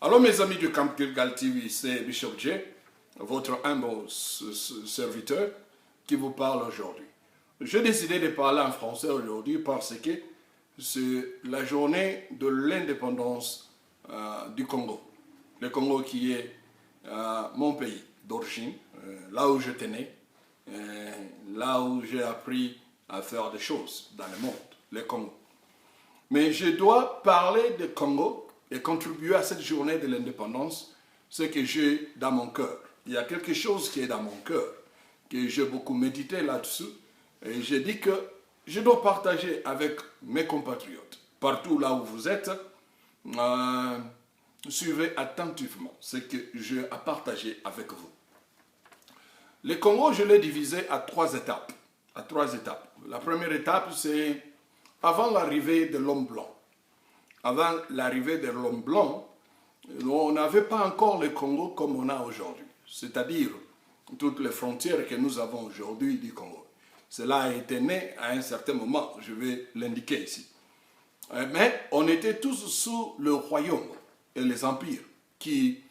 Alors mes amis du Camp Gilgal TV, c'est Bishop J, votre humble serviteur qui vous parle aujourd'hui. J'ai décidé de parler en français aujourd'hui parce que c'est la journée de l'indépendance du Congo. Le Congo qui est mon pays d'origine, là où j'étais né, là où j'ai appris à faire des choses dans le monde, le Congo. Mais je dois parler du Congo et contribuer à cette journée de l'indépendance, ce que j'ai dans mon cœur. Il y a quelque chose qui est dans mon cœur, que j'ai beaucoup médité là-dessus, et j'ai dit que je dois partager avec mes compatriotes, partout là où vous êtes, suivez attentivement ce que j'ai à partager avec vous. Le Congo, je l'ai divisé à trois étapes. La première étape, c'est avant l'arrivée de l'homme blanc. Avant l'arrivée de l'homme blanc, on n'avait pas encore le Congo comme on a aujourd'hui. C'est-à-dire toutes les frontières que nous avons aujourd'hui du Congo. Cela a été né à un certain moment, je vais l'indiquer ici. Mais on était tous sous le royaume et les empires qui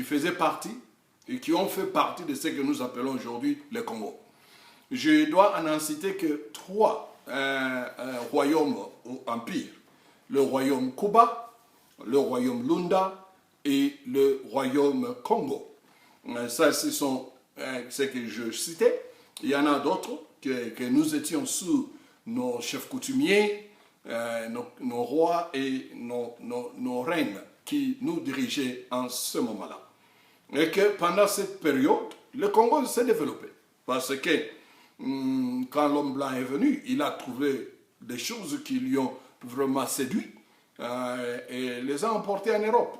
faisaient partie et qui ont fait partie de ce que nous appelons aujourd'hui le Congo. Je dois en citer que trois royaumes ou empires. Le royaume Kuba, le royaume Lunda et le royaume Congo. Ça, ce sont ce que je citais. Il y en a d'autres que nous étions sous nos chefs coutumiers, nos rois et nos reines qui nous dirigeaient en ce moment-là. Et que pendant cette période, le Congo s'est développé. Parce que quand l'homme blanc est venu, il a trouvé des choses qui lui ont vraiment séduit et les a emportés en Europe.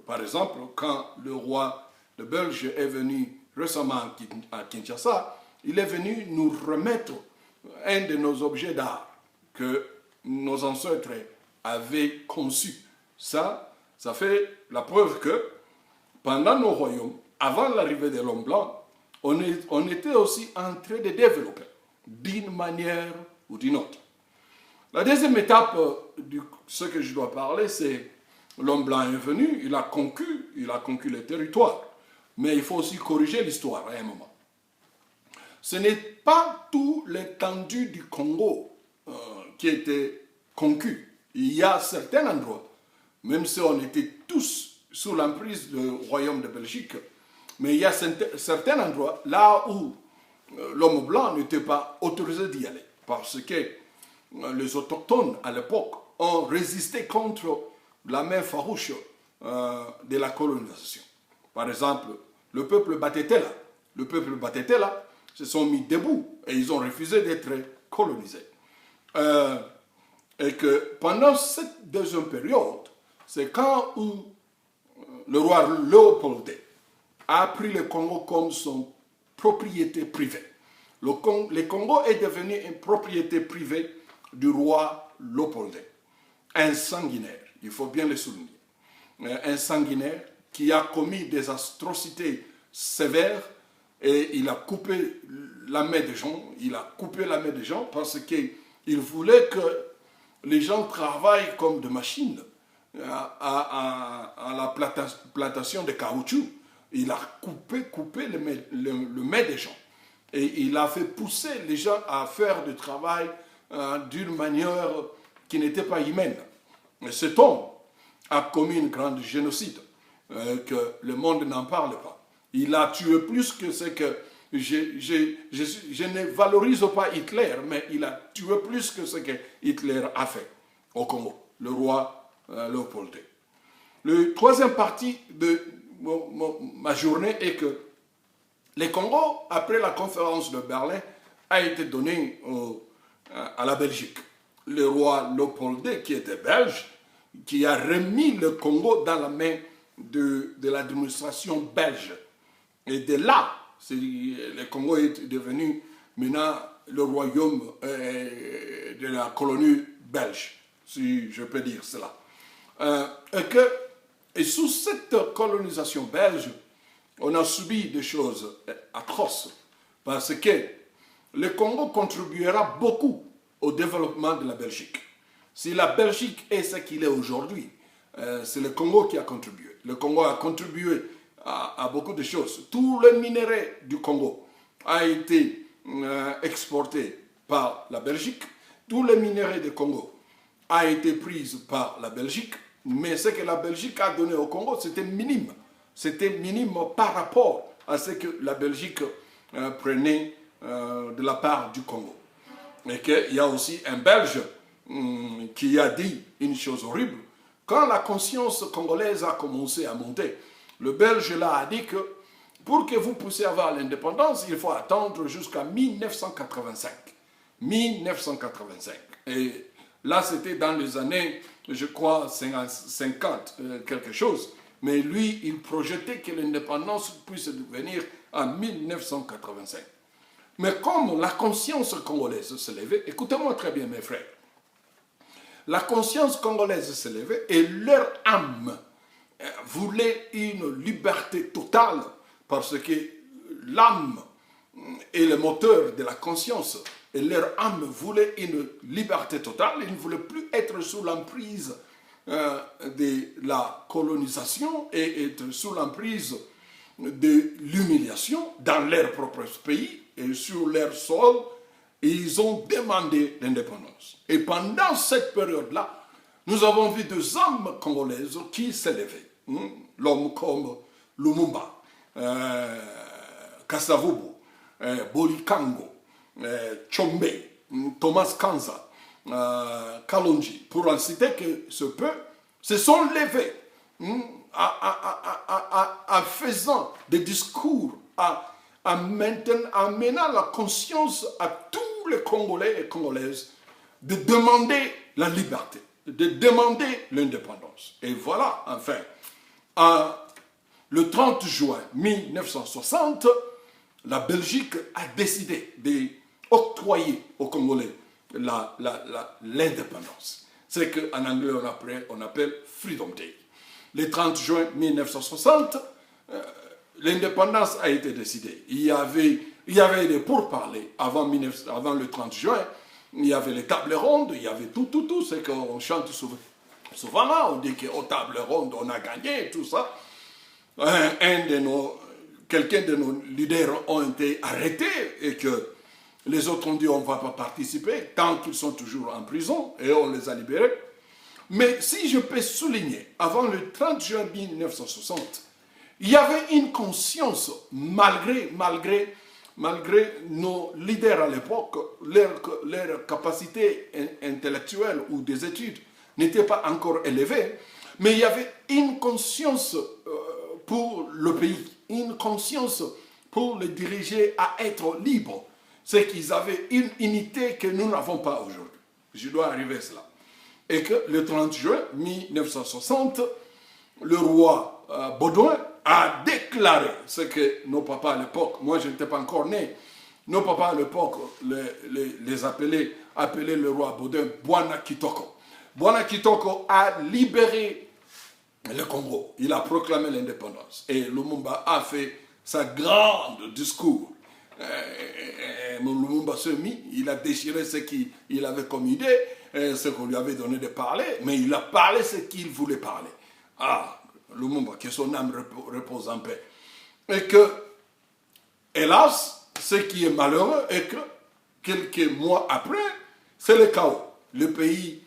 Par exemple, quand le roi de Belge est venu récemment à Kinshasa, il est venu nous remettre un de nos objets d'art que nos ancêtres avaient conçu. Ça fait la preuve que pendant nos royaumes, avant l'arrivée de l'homme blanc, on était aussi en train de développer d'une manière ou d'une autre. La deuxième étape de ce que je dois parler, c'est l'homme blanc est venu, il a conquis le territoire. Mais il faut aussi corriger l'histoire à un moment. Ce n'est pas tout l'étendue du Congo qui était conquis. Il y a certains endroits, même si on était tous sous l'emprise du royaume de Belgique, mais il y a certains endroits là où l'homme blanc n'était pas autorisé d'y aller, parce que les autochtones à l'époque ont résisté contre la main farouche de la colonisation. Par exemple, le peuple Batetela se sont mis debout et ils ont refusé d'être colonisés. Et que pendant cette deuxième période, c'est quand le roi Léopold a pris le Congo comme son propriété privée. Le Congo est devenu une propriété privée du roi Léopold. Un sanguinaire, il faut bien le souligner. Un sanguinaire qui a commis des atrocités sévères et il a coupé la main des gens, parce qu'il voulait que les gens travaillent comme des machines à la plantation de caoutchouc. Il a coupé le main des gens et il a fait pousser les gens à faire du travail d'une manière qui n'était pas humaine. Et cet homme a commis une grande génocide que le monde n'en parle pas. Il a tué plus que ce que... Je ne valorise pas Hitler, mais il a tué plus que ce que Hitler a fait au Congo, le roi Léopold. La troisième partie de ma journée est que le Congo, après la conférence de Berlin, a été donné à la Belgique. Le roi Léopold, qui était belge, qui a remis le Congo dans la main de l'administration belge. Et de là, le Congo est devenu maintenant le royaume de la colonie belge, si je peux dire cela. Et sous cette colonisation belge, on a subi des choses atroces, parce que le Congo contribuera beaucoup au développement de la Belgique. Si la Belgique est ce qu'il est aujourd'hui, c'est le Congo qui a contribué. le Congo a contribué à beaucoup de choses. Tout le minerai du Congo a été exporté par la Belgique. Tout le minerai du Congo a été pris par la Belgique. Mais ce que la Belgique a donné au Congo, c'était minime. C'était minime par rapport à ce que la Belgique prenait de la part du Congo. Et qu'il y a aussi un Belge qui a dit une chose horrible. Quand la conscience congolaise a commencé à monter, le Belge là a dit que pour que vous puissiez avoir l'indépendance, il faut attendre jusqu'à 1985. 1985. Et là, c'était dans les années, je crois, 50, quelque chose. Mais lui, il projetait que l'indépendance puisse venir en 1985. Mais comme la conscience congolaise se levait, écoutez-moi très bien mes frères, la conscience congolaise se levait et leur âme voulait une liberté totale parce que l'âme est le moteur de la conscience et leur âme voulait une liberté totale, ils ne voulaient plus être sous l'emprise de la colonisation et être sous l'emprise de l'humiliation dans leur propre pays et sur leur sol, ils ont demandé l'indépendance. Et pendant cette période-là, nous avons vu des hommes congolaises qui s'élevaient. L'homme comme Lumumba, Kasavubu, Bolikango, Tshombe, Thomas Kanza, Kalonji, pour en citer que ce peu, se sont levés en faisant des discours, en menant la conscience à tous les Congolais et Congolaises de demander la liberté, de demander l'indépendance. Et voilà, enfin, le 30 juin 1960, la Belgique a décidé d'octroyer aux Congolais l'indépendance. C'est qu'en anglais on appelle Freedom Day. Le 30 juin 1960, l'indépendance a été décidée. Il y avait des pourparlers avant le 30 juin. Il y avait les tables rondes, il y avait tout. C'est qu'on chante souvent là, on dit qu'aux tables rondes, on a gagné, tout ça. Quelqu'un de nos leaders ont été arrêtés et que les autres ont dit on ne va pas participer tant qu'ils sont toujours en prison et on les a libérés. Mais si je peux souligner, avant le 30 juin 1960, il y avait une conscience, malgré nos leaders à l'époque, leur capacité intellectuelle ou des études n'était pas encore élevée, mais il y avait une conscience pour le pays, une conscience pour les diriger à être libres. C'est qu'ils avaient une unité que nous n'avons pas aujourd'hui. Je dois arriver à cela. Et que le 30 juin 1960, le roi Baudouin a déclaré ce que nos papas à l'époque, moi je n'étais pas encore né, nos papas à l'époque les appelaient le roi Baudouin Bwana Kitoko. Bwana Kitoko a libéré le Congo, il a proclamé l'indépendance. Et Lumumba a fait sa grande discours. Lumumba se mit, il a déchiré ce qu'il avait comme idée, ce qu'on lui avait donné de parler, mais il a parlé ce qu'il voulait parler. Ah, Lumumba, que son âme repose en paix. Et que, hélas, ce qui est malheureux est que, quelques mois après, c'est le chaos. Le pays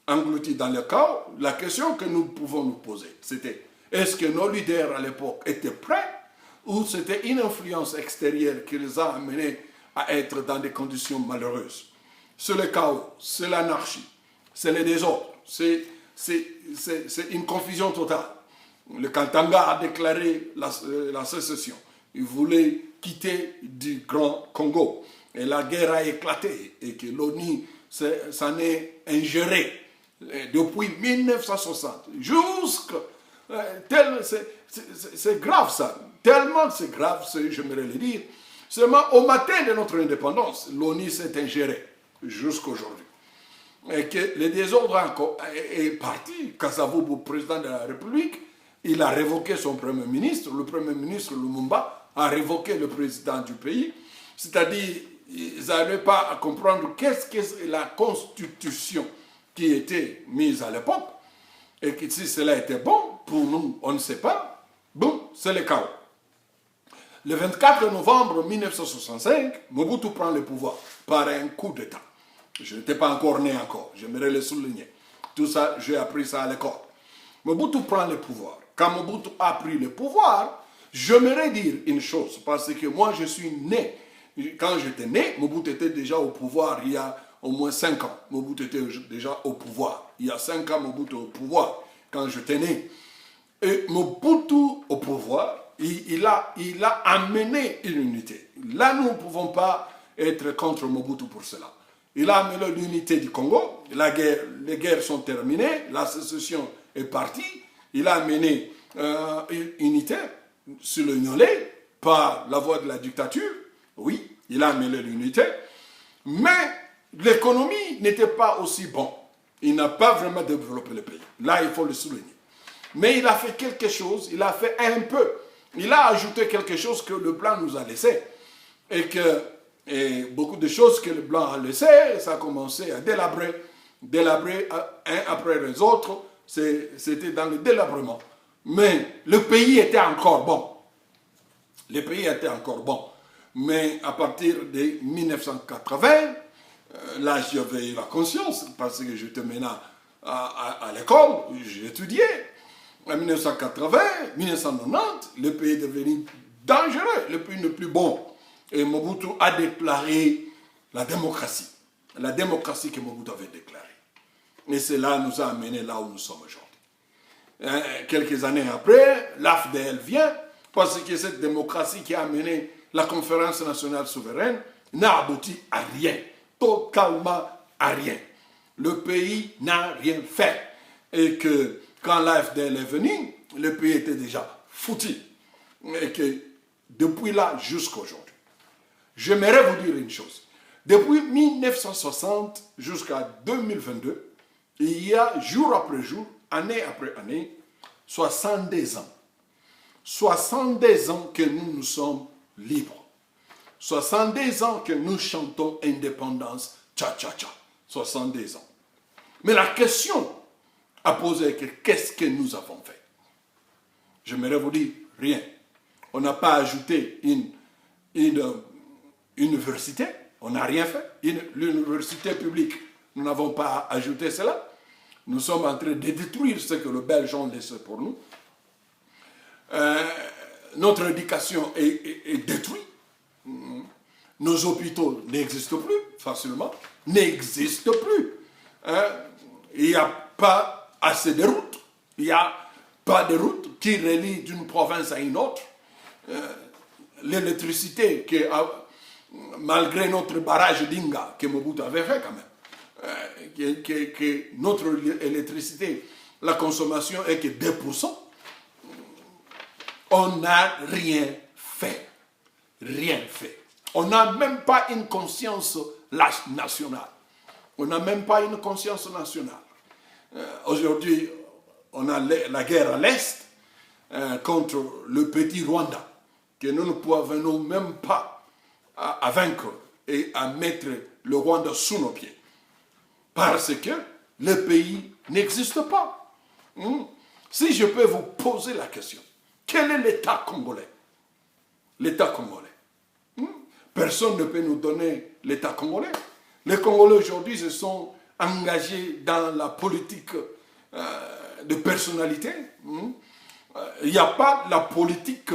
englouti dans le chaos. La question que nous pouvons nous poser, c'était, est-ce que nos leaders à l'époque étaient prêts ou c'était une influence extérieure qui les a amenés à être dans des conditions malheureuses? C'est le chaos, c'est l'anarchie, c'est le désordre, c'est une confusion totale. Le Katanga a déclaré la sécession. Il voulait quitter du Grand Congo. Et la guerre a éclaté et que l'ONU s'en est ingérée depuis 1960. C'est grave ça. Tellement c'est grave, j'aimerais le dire. Seulement au matin de notre indépendance, l'ONU s'est ingérée jusqu'à aujourd'hui. Et que le désordre est parti. Kasavubu, président de la République, il a révoqué son premier ministre. Le premier ministre Lumumba a révoqué le président du pays. C'est-à-dire, ils n'arrivaient pas à comprendre qu'est-ce que la constitution qui était mise à l'époque. Et que si cela était bon, pour nous, on ne sait pas. Bon, c'est le chaos. Le 24 novembre 1965, Mobutu prend le pouvoir par un coup d'État. Je n'étais pas encore né encore, j'aimerais le souligner. Tout ça, j'ai appris ça à l'école. Mobutu prend le pouvoir. Quand Mobutu a pris le pouvoir, j'aimerais dire une chose, parce que moi je suis né. Quand j'étais né, Mobutu était déjà au pouvoir il y a au moins 5 ans. Mobutu était déjà au pouvoir. Il y a 5 ans, Mobutu au pouvoir, quand j'étais né. Et Mobutu au pouvoir, il a amené une unité. Là, nous ne pouvons pas être contre Mobutu pour cela. Il a amené l'unité du Congo, les guerres sont terminées, la sécession est partie, il a amené une unité sur le Niolé par la voie de la dictature, oui, il a amené l'unité, mais l'économie n'était pas aussi bonne. Il n'a pas vraiment développé le pays. Là, il faut le souligner. Mais il a fait quelque chose, il a fait un peu. Il a ajouté quelque chose que le blanc nous a laissé. Et beaucoup de choses que le blanc a laissées, ça a commencé à délabrer un après les autres. C'était dans le délabrement. Mais le pays était encore bon. Le pays était encore bon. Mais à partir de 1980, là j'avais eu la conscience, parce que j'étais maintenant à l'école, j'étudiais. En 1980, 1990, le pays est devenu dangereux, le pays n'est plus bon. Et Mobutu a déclaré la démocratie que Mobutu avait déclarée. Et cela nous a amenés là où nous sommes aujourd'hui. Quelques années après, l'AFDL vient, parce que cette démocratie qui a amené la conférence nationale souveraine n'a abouti à rien, totalement à rien. Le pays n'a rien fait. Et que quand l'AFDL est venu, le pays était déjà foutu. Et que depuis là jusqu'à aujourd'hui, j'aimerais vous dire une chose. Depuis 1960 jusqu'à 2022, il y a jour après jour, année après année, 62 ans. 62 ans que nous sommes libres. 62 ans que nous chantons indépendance, tcha-tcha-tcha. 62 ans. Mais la question à poser est que qu'est-ce que nous avons fait? J'aimerais vous dire rien. On n'a pas ajouté une université, on n'a rien fait. L'université publique, nous n'avons pas ajouté cela. Nous sommes en train de détruire ce que le Belge a laissé pour nous. Notre éducation est détruite. Nos hôpitaux n'existent plus facilement, n'existent plus. Il n'y a pas assez de routes, il n'y a pas de routes qui relient d'une province à une autre. L'électricité, malgré notre barrage d'Inga que Mobutu avait fait quand même, que notre électricité, la consommation est que 2%, on n'a rien fait. Rien fait. On n'a même pas une conscience nationale. On n'a même pas une conscience nationale. Aujourd'hui, on a la guerre à l'Est contre le petit Rwanda, que nous ne parvenons même pas à vaincre et à mettre le Rwanda sous nos pieds. Parce que le pays n'existe pas. Si je peux vous poser la question, quel est l'État congolais? L'État congolais. Personne ne peut nous donner l'État congolais. Les Congolais aujourd'hui se sont engagés dans la politique de personnalité. Il n'y a pas la politique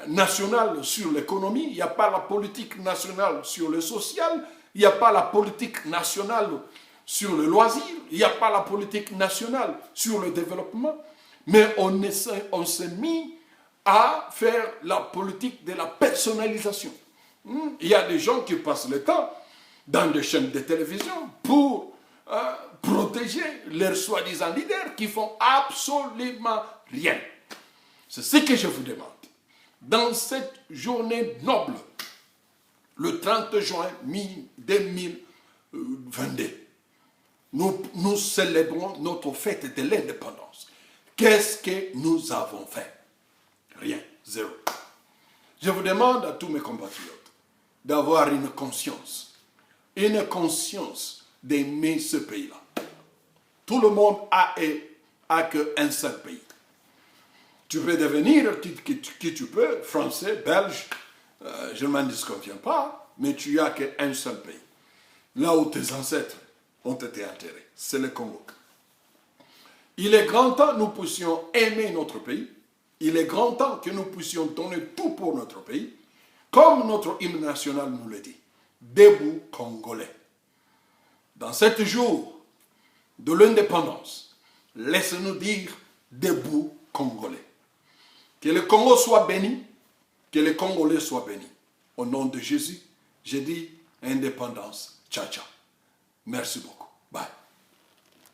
nationale sur l'économie, il n'y a pas la politique nationale sur le social, il n'y a pas la politique nationale sur le loisir, il n'y a pas la politique nationale sur le développement, mais on s'est mis à faire la politique de la personnalisation. Il y a des gens qui passent le temps dans des chaînes de télévision pour protéger leurs soi-disant leaders qui font absolument rien. C'est ce que je vous demande. Dans cette journée noble, le 30 juin 2022, nous célébrons notre fête de l'indépendance. Qu'est-ce que nous avons fait? Rien, zéro. Je vous demande à tous mes compatriotes d'avoir une conscience d'aimer ce pays-là. Tout le monde a qu'un seul pays. Tu peux devenir qui tu peux, français, belge, je ne m'en disconviens pas, mais tu n'as qu'un seul pays. Là où tes ancêtres ont été enterrés, c'est le Congo. Il est grand temps que nous puissions aimer notre pays. Il est grand temps que nous puissions donner tout pour notre pays, comme notre hymne national nous le dit. Debout Congolais. Dans 7 jours de l'indépendance, laissez-nous dire debout Congolais. Que le Congo soit béni, que les Congolais soient bénis. Au nom de Jésus, je dis indépendance. Ciao, ciao. Merci beaucoup. Bye.